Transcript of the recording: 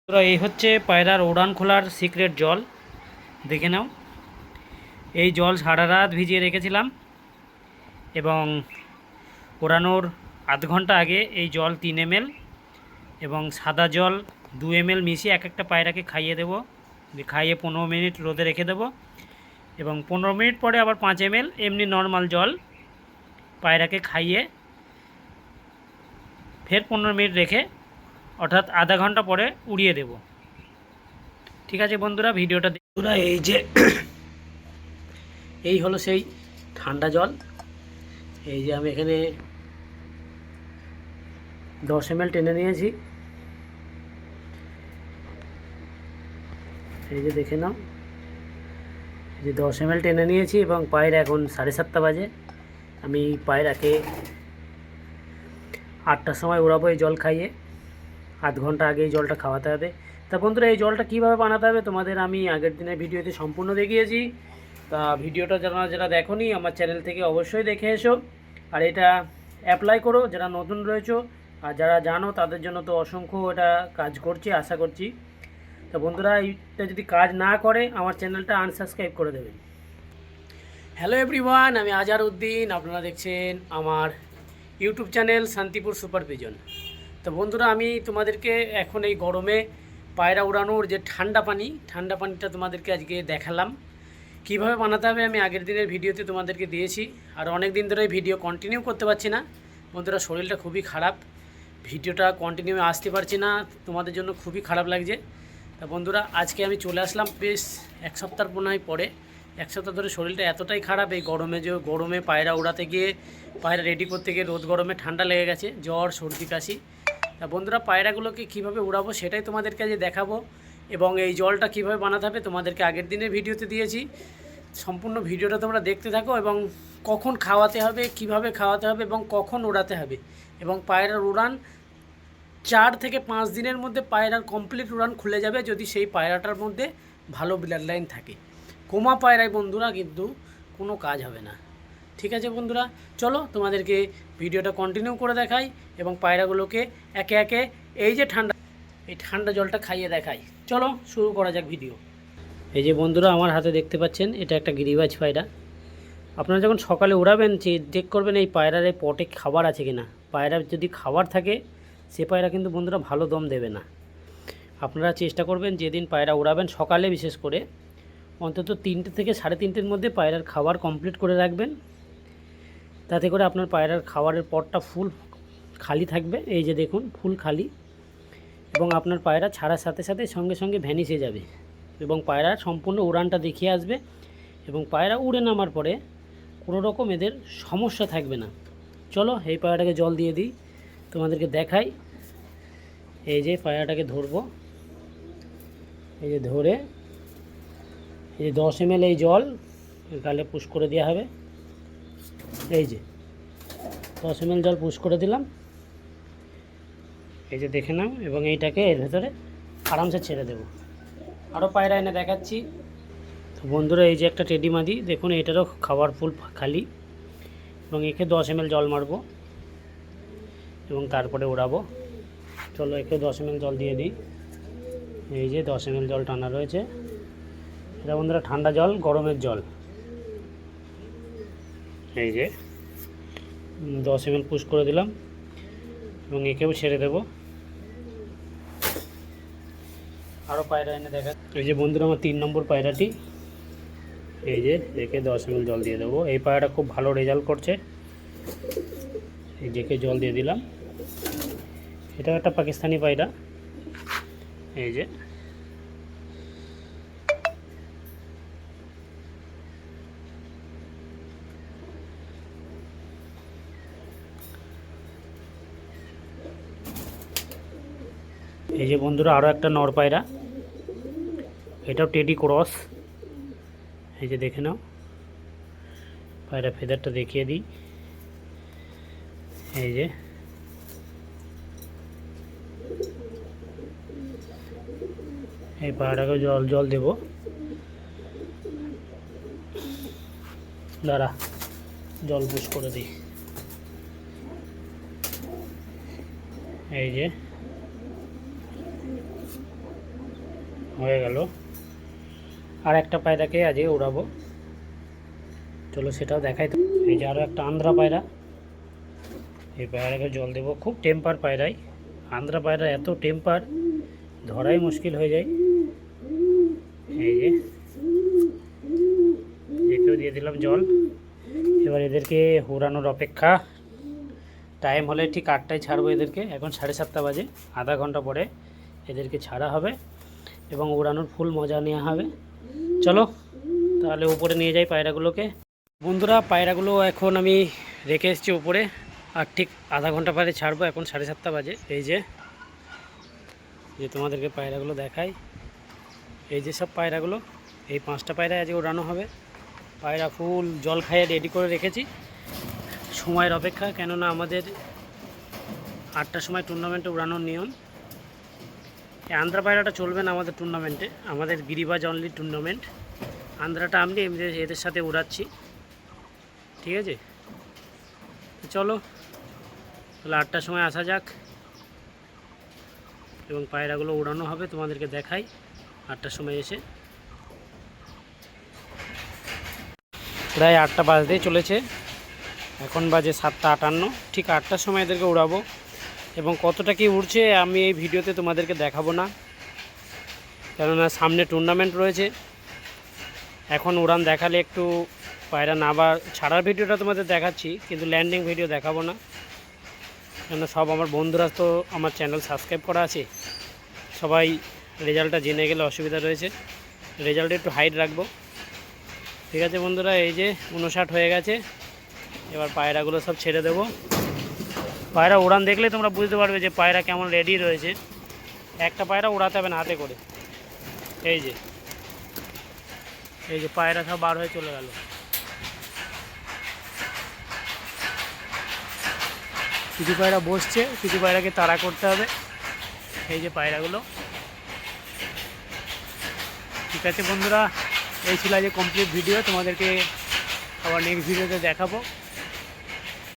তো এই হচ্ছে পায়রার উড়ান খোলার সিক্রেট জল। দেখে নাও, এই জল সারা রাত ভিজিয়ে রেখেছিলাম এবং ওড়ানোর আধ ঘন্টা আগে এই জল 3 ml এবং সাদা জল 2 ml মিশিয়ে এক একটা পায়রাকে খাইয়ে দেব। খাইয়ে 15 মিনিট রোদে রেখে দেব এবং 15 মিনিট পরে আবার 5 ml এমনি নর্মাল জল পায়রাকে খাইয়ে ফের 15 মিনিট রেখে, অর্থাৎ আধা ঘন্টা পরে উড়িয়ে দেব। ঠিক আছে বন্ধুরা, ভিডিওটা বন্ধুরা এই যে এই হলো সেই ঠান্ডা জল। এই যে আমি এখানে 10 ml টেনে নিয়েছি। এই যে দেখে নাও, এই যে 10 ml টেনে নিয়েছি এবং পায়রা এখন 7:30 বাজে। আমি পায়রাকে 8টার সময় উড়াবো এই জল খাইয়ে। আধ ঘন্টা আগে এই জলটা খাওয়াতে হবে। তা বন্ধুরা, এই জলটা কীভাবে বানাতে হবে তোমাদের আমি আগের দিনের ভিডিওতে সম্পূর্ণ দেখিয়েছি। তা ভিডিওটা যারা দেখোনি আমার চ্যানেল থেকে অবশ্যই দেখে এসো আর এটা অ্যাপ্লাই করো যারা নতুন রয়েছো, আর যারা জানো তাদের জন্য তো অসংখ্য এটা কাজ করছে আশা করছি। তা বন্ধুরা, এইটা যদি কাজ না করে আমার চ্যানেলটা আনসাবস্ক্রাইব করে দেবেন। হ্যালো এভরিওয়ান, আমি আজহারউদ্দিন, আপনারা দেখছেন আমার YouTube channel Shantipur super vision. তো বন্ধুরা, আমি তোমাদেরকে এখন এই গরমে পায়রা উড়ানোর যে ঠান্ডা পানিটা তোমাদেরকে আজকে দেখালাম কীভাবে বানাতে হবে। আমি আগের দিনের ভিডিওতে তোমাদেরকে দিয়েছি আর অনেক দিন ধরে ভিডিও কন্টিনিউ করতে পারছি না বন্ধুরা, শরীরটা খুবই খারাপ, ভিডিওটা কন্টিনিউ আসতে পারছি না, তোমাদের জন্য খুবই খারাপ লাগছে। তা বন্ধুরা, আজকে আমি চলে আসলাম বেশ এক সপ্তাহ পরে। এক সপ্তাহ ধরে শরীরটা এতটাই খারাপ, এই গরমে পায়রা উড়াতে গিয়ে, পায়রা রেডি করতে গিয়ে রোদ গরমে ঠান্ডা লেগে গেছে, জ্বর সর্দি কাশি। তা বন্ধুরা, পায়রাগুলোকে কীভাবে উড়াবো সেটাই তোমাদেরকে আজ দেখাবো এবং এই জলটা কীভাবে বানাতে হবে তোমাদেরকে আগের দিনের ভিডিওতে দিয়েছি। সম্পূর্ণ ভিডিওটা তোমরা দেখতে থাকো এবং কখন খাওয়াতে হবে, কিভাবে খাওয়াতে হবে এবং কখন উড়াতে হবে। এবং পায়রার উড়ান 4 থেকে 5 দিনের মধ্যে পায়রার কমপ্লিট উড়ান খুলে যাবে যদি সেই পায়রাটার মধ্যে ভালো ব্লাড লাইন থাকে। কোমা পায়রায় বন্ধুরা কিন্তু কোনো কাজ হবে না। ঠিক আছে বন্ধুরা, চলো তোমাদেরকে ভিডিওটা কন্টিনিউ করে দেখাই এবং পায়রাগুলোকে একে একে এই যে ঠান্ডা জলটা খাইয়ে দেখাই। চলো শুরু করা যাক ভিডিও। এই যে বন্ধুরা, আমার হাতে দেখতে পাচ্ছেন এটা একটা গিরিবাজ পায়রা। আপনারা যখন সকালে উড়াবেন চেক করবেন এই পায়রার এই পটে খাবার আছে কিনা। পায়রার যদি খাবার থাকে সে পায়রা কিন্তু বন্ধুরা ভালো দম দেবে না। আপনারা চেষ্টা করবেন যেদিন পায়রা উড়াবেন সকালে বিশেষ করে অন্তত 3টে থেকে 3:30-এর মধ্যে পায়রার খাবার কমপ্লিট করে রাখবেন। তাতে করে আপনার পায়রার খাবারের পটটা ফুল খালি থাকবে। এই যে দেখুন, ফুল খালি এবং আপনার পায়রা ছাড়ার সাথে সাথে সঙ্গে সঙ্গে ভ্যানিশে যাবে এবং পায়রার সম্পূর্ণ উড়ানটা দেখিয়ে আসবে এবং পায়রা উড়ে নামার পরে কোনো রকম এদের সমস্যা থাকবে না। চলো এই পায়রাটাকে জল দিয়ে দিই, তোমাদেরকে দেখাই। এই যে পায়রাটাকে ধরবো, এই যে ধরে এই যে 10 ml এই জল গালে পুশ করে দেওয়া হবে। এই যে 10 ml জল পুশ করে দিলাম, এই যে দেখে নাও, এবং এইটাকে এর ভেতরে আরামসে ছেড়ে দেব। আরও পায়রা এনে দেখাচ্ছি। তো বন্ধুরা, এই যে একটা টেডি মাদি দেখুন, এটারও খাবার ফুল খালি এবং একে 10 ml জল মারবো এবং তারপরে উড়াবো। চলো একে 10 ml জল দিয়ে দিই। এই যে 10 ml জল টানা রয়েছে, এটা বন্ধুরা ঠান্ডা জল, গরমের জল। এই যে 10 ml পুশ করে দিলাম এবং একেও ছেড়ে দেব। আরও পায়রা এনে দেখা। এই যে বন্ধুরা, আমার 3 নম্বর পায়রাটি, এই যে একে 10 ml জল দিয়ে দেবো। এই পায়রাটা খুব ভালো রেজাল্ট করছে। এই যে জল দিয়ে দিলাম। এটাও একটা পাকিস্তানি পায়রা। এই যে এই যে বন্ধুরা, আরও একটা নর পায়রা, এটাও টেডি ক্রস। এই যে দেখে নাও, পায়রা ফেদারটা দেখিয়ে দিই। এই যে এই পায়রাটাকে জল দেব। দাঁড়া, জল পুশ করে দিই। এই যে হয়ে গেল। আর একটা পায়রাকে আজকে উড়াবো, চলো সেটাও দেখাই। তো এই যে আরও একটা আন্ধ্রা পায়রা, এই পায়রাকে জল দেবো। খুব টেম্পার পায়রাই, আন্ধ্রা পায়রা এত টেম্পার ধরাই মুশকিল হয়ে যায়। এই যে একেও দিয়ে দিলাম জল। এবার এদেরকে উড়ানোর অপেক্ষা। টাইম হলে ঠিক 8টায় ছাড়বো এদেরকে। এখন 7:30 বাজে, আধা ঘন্টা পরে এদেরকে ছাড়া হবে এবং উড়ানোর ফুল মজা নেওয়া হবে। চলো তাহলে উপরে নিয়ে যাই পায়রাগুলোকে। বন্ধুরা পায়রাগুলো এখন আমি রেখে এসেছি উপরে, আর ঠিক আধা ঘন্টা পরে ছাড়বো। এখন 7:30 বাজে। এই যে তোমাদেরকে পায়রাগুলো দেখাই। এই যে সব পায়রাগুলো, এই 5টা পায়রা আজকে উড়ানো হবে। পায়রা ফুল জল খাইয়ে রেডি করে রেখেছি, সময়ের অপেক্ষা। কেননা আমাদের 8টার সময় টুর্নামেন্টে উড়ানোর নিয়ম। এই আন্ধ্রা পায়রাটা চলবে না আমাদের টুর্নামেন্টে, আমাদের গিরিবাজ অনলি টুর্নামেন্ট। আন্ধ্রাটা আমি এদের সাথে উড়াচ্ছি, ঠিক আছে? তো চলো তাহলে 8টার সময় আসা যাক এবং পায়রাগুলো উড়ানো হবে, তোমাদেরকে দেখাই 8টার সময় এসে। প্রায় 8টা বাজতেই চলেছে, এখন বাজে 7:58। ঠিক 8টার সময় এদেরকে উড়াবো এবং কতটা কি উড়ছে আমি এই ভিডিওতে তোমাদেরকে দেখাবো না, কেননা সামনে টুর্নামেন্ট রয়েছে। এখন উড়ান দেখালে একটু পায়রা নাবার ছাড়ার ভিডিওটা তোমাদের দেখাচ্ছি, কিন্তু ল্যান্ডিং ভিডিও দেখাবো না, কেননা সব আমার বন্ধুরা তো আমার চ্যানেল সাবস্ক্রাইব করা আছে, সবাই রেজাল্টটা জেনে গেলে অসুবিধা রয়েছে। রেজাল্টটা একটু হাইট রাখবো, ঠিক আছে বন্ধুরা? এই যে 59 হয়ে গেছে। এবার পায়রাগুলো সব ছেড়ে দেবো। পায়রা উড়ান দেখলে তোমরা বুঝতে পারবে যে পায়রা কেমন রেডি রয়েছে। একটা পায়রা উড়াতে হবে না হাতে করে। এই যে পায়রা সব বার হয়ে চলে গেল। কিছু পায়রা বসছে, কিছু পায়রাকে তাড়া করতে হবে। এই যে পায়রাগুলো, ঠিক আছে বন্ধুরা? এই ছিল আজকে কমপ্লিট ভিডিও, তোমাদেরকে আবার নেক্সট ভিডিওতে দেখাবো।